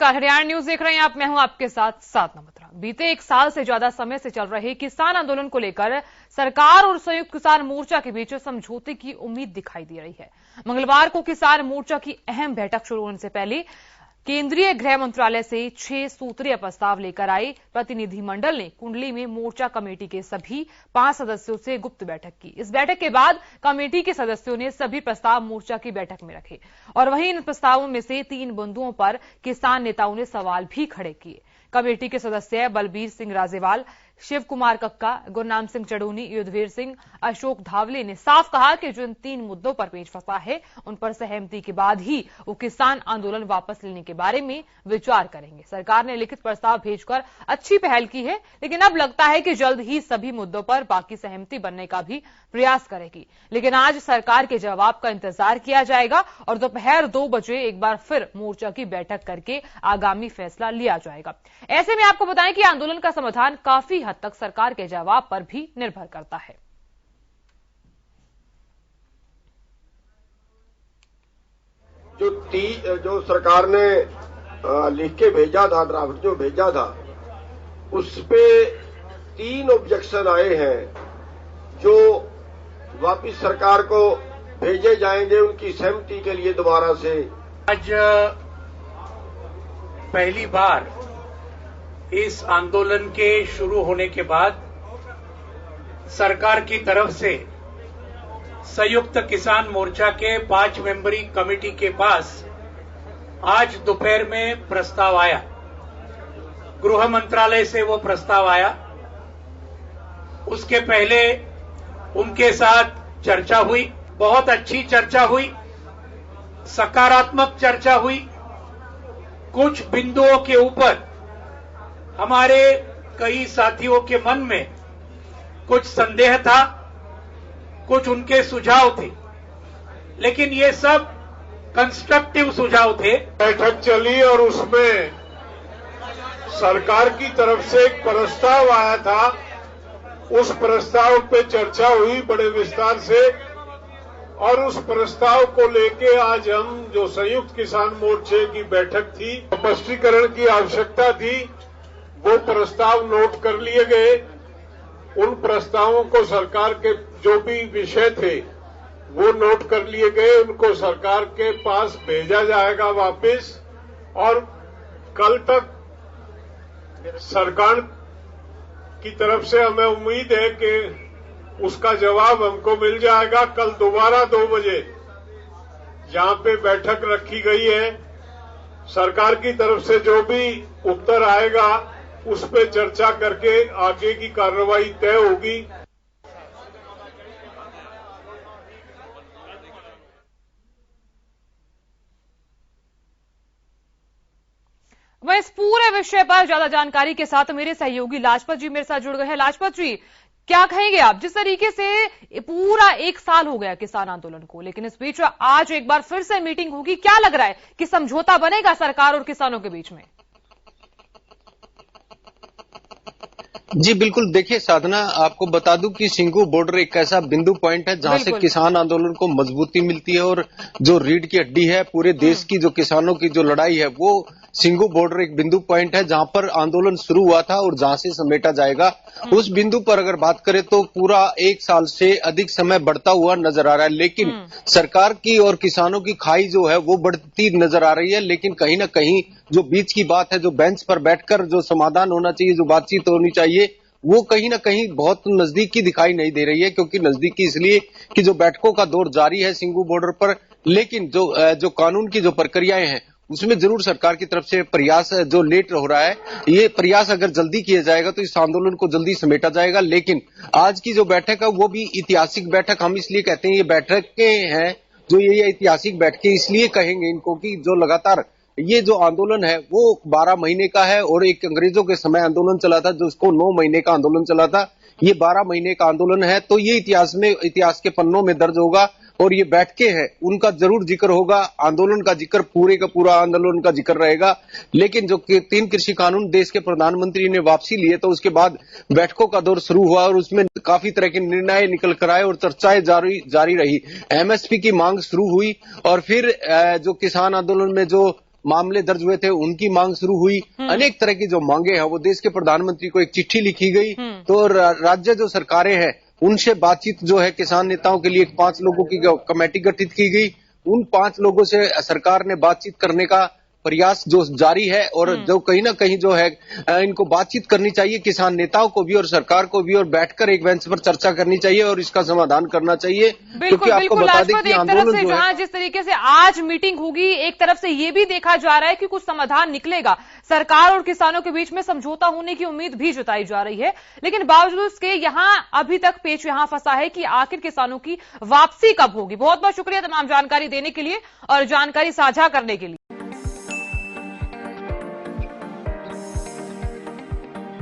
नमस्कार, हरियाणा न्यूज देख रहे हैं आप। मैं हूं आपके साथ साधना मत्रा। बीते एक साल से ज्यादा समय से चल रहे किसान आंदोलन को लेकर सरकार और संयुक्त किसान मोर्चा के बीच समझौते की उम्मीद दिखाई दे रही है। मंगलवार को किसान मोर्चा की अहम बैठक शुरू होने से पहले केंद्रीय गृह मंत्रालय से 6 सूत्रीय प्रस्ताव लेकर आए प्रतिनिधिमंडल ने कुंडली में मोर्चा कमेटी के सभी 5 सदस्यों से गुप्त बैठक की। इस बैठक के बाद कमेटी के सदस्यों ने सभी प्रस्ताव मोर्चा की बैठक में रखे और वहीं इन प्रस्तावों में से 3 बिंदुओं पर किसान नेताओं ने सवाल भी खड़े किए। कमेटी के सदस्य बलबीर सिंह राजेवाल, शिव कुमार कक्का, गुरनाम सिंह चढ़ूनी, युद्धवीर सिंह, अशोक धावले ने साफ कहा कि जो इन 3 मुद्दों पर पेच फंसा है उन पर सहमति के बाद ही वो किसान आंदोलन वापस लेने के बारे में विचार करेंगे। सरकार ने लिखित प्रस्ताव भेजकर अच्छी पहल की है, लेकिन अब लगता है कि जल्द ही सभी मुद्दों पर बाकी सहमति बनने का भी प्रयास करेगी। लेकिन आज सरकार के जवाब का इंतजार किया जाएगा और दोपहर 2 बजे एक बार फिर मोर्चा की बैठक करके आगामी फैसला लिया जाएगा। ऐसे में आपको बताएं कि आंदोलन का समाधान काफी हद तक सरकार के जवाब पर भी निर्भर करता है। जो सरकार ने लिख के भेजा था, ड्राफ्ट जो भेजा था, उस पे 3 ऑब्जेक्शन आए हैं जो वापिस सरकार को भेजे जाएंगे उनकी सहमति के लिए दोबारा से। आज पहली बार इस आंदोलन के शुरू होने के बाद सरकार की तरफ से संयुक्त किसान मोर्चा के 5 मेंबरी कमेटी के पास आज दोपहर में प्रस्ताव आया। गृह मंत्रालय से वो प्रस्ताव आया। उसके पहले उनके साथ चर्चा हुई, बहुत अच्छी चर्चा हुई, सकारात्मक चर्चा हुई। कुछ बिंदुओं के ऊपर हमारे कई साथियों के मन में कुछ संदेह था, कुछ उनके सुझाव थे, लेकिन ये सब कंस्ट्रक्टिव सुझाव थे। बैठक चली और उसमें सरकार की तरफ से एक प्रस्ताव आया था। उस प्रस्ताव पे चर्चा हुई बड़े विस्तार से और उस प्रस्ताव को लेके आज हम जो संयुक्त किसान मोर्चे की बैठक थी, स्पष्टीकरण की आवश्यकता थी, वो प्रस्ताव नोट कर लिए गए। उन प्रस्तावों को सरकार के जो भी विषय थे वो नोट कर लिए गए, उनको सरकार के पास भेजा जाएगा वापस और कल तक सरकार की तरफ से हमें उम्मीद है कि उसका जवाब हमको मिल जाएगा। कल दोबारा 2 बजे जहां पे बैठक रखी गई है, सरकार की तरफ से जो भी उत्तर आएगा उस पे चर्चा करके आगे की कार्रवाई तय होगी। वह इस पूरे विषय पर ज्यादा जानकारी के साथ मेरे सहयोगी लाजपत जी मेरे साथ जुड़ गए हैं। लाजपत जी, क्या कहेंगे आप? जिस तरीके से पूरा 1 साल हो गया किसान आंदोलन को, लेकिन इस बीच आज एक बार फिर से मीटिंग होगी, क्या लग रहा है कि समझौता बनेगा सरकार और किसानों के बीच में? जी बिल्कुल, देखिए साधना, आपको बता दूं कि सिंघू बॉर्डर एक ऐसा बिंदु पॉइंट है जहां से किसान आंदोलन को मजबूती मिलती है और जो रीढ़ की हड्डी है पूरे देश की, जो किसानों की जो लड़ाई है, वो सिंघू बॉर्डर एक बिंदु पॉइंट है जहां पर आंदोलन शुरू हुआ था और जहां से समेटा जाएगा। उस बिंदु पर अगर बात करें तो पूरा 1 साल से अधिक समय बढ़ता हुआ नजर आ रहा है, लेकिन सरकार की और किसानों की खाई जो है वो बढ़ती नजर आ रही है। लेकिन कहीं ना कहीं जो बीच की बात है, जो बेंच पर बैठकर जो समाधान होना चाहिए, जो बातचीत होनी चाहिए, वो कहीं ना कहीं बहुत नजदीकी दिखाई नहीं दे रही है। क्योंकि नजदीकी इसलिए कि जो बैठकों का दौर जारी है सिंघू बॉर्डर पर, लेकिन जो कानून की जो प्रक्रियाएं हैं उसमें जरूर सरकार की तरफ से प्रयास जो लेट हो रहा है, ये प्रयास अगर जल्दी किया जाएगा तो इस आंदोलन को जल्दी समेटा जाएगा। लेकिन आज की जो बैठक है वो भी ऐतिहासिक बैठक, हम इसलिए कहते हैं ये बैठकें हैं जो ये ऐतिहासिक बैठकें इसलिए कहेंगे इनको कि जो लगातार ये जो आंदोलन है वो 12 महीने का है और एक अंग्रेजों के समय आंदोलन चला था जो उसको 9 महीने का आंदोलन चला था, ये 12 महीने का आंदोलन है। तो ये इतिहास के पन्नों में दर्ज होगा और ये बैठकें हैं उनका जरूर जिक्र होगा, आंदोलन का जिक्र, पूरे का पूरा आंदोलन का जिक्र रहेगा। लेकिन जो 3 कृषि कानून देश के प्रधानमंत्री ने वापसी लिए तो उसके बाद बैठकों का दौर शुरू हुआ और उसमें काफी तरह के निर्णय निकल कर आए और चर्चाएं जारी रही। एमएसपी की मांग शुरू हुई और फिर जो किसान आंदोलन में जो मामले दर्ज हुए थे उनकी मांग शुरू हुई। अनेक तरह की जो मांगे हैं वो देश के प्रधानमंत्री को एक चिट्ठी लिखी गई। तो राज्य जो सरकारें हैं उनसे बातचीत जो है किसान नेताओं के लिए 5 लोगों की कमेटी गठित की गई। उन 5 लोगों से सरकार ने बातचीत करने का प्रयास जो जारी है और जो कहीं ना कहीं जो है इनको बातचीत करनी चाहिए किसान नेताओं को भी और सरकार को भी और बैठकर एक बेंच पर चर्चा करनी चाहिए और इसका समाधान करना चाहिए। बिल्कुल बिल्कुल लाजपत, एक तरफ से जहां जिस तरीके से आज मीटिंग होगी एक तरफ से ये भी देखा जा रहा है कि कुछ समाधान निकलेगा, सरकार और किसानों के बीच में समझौता होने की उम्मीद भी जताई जा रही है। लेकिन बावजूद इसके यहां अभी तक पेच यहां फंसा है कि आखिर किसानों की वापसी कब होगी। बहुत बहुत शुक्रिया तमाम जानकारी देने के लिए और जानकारी साझा करने के लिए।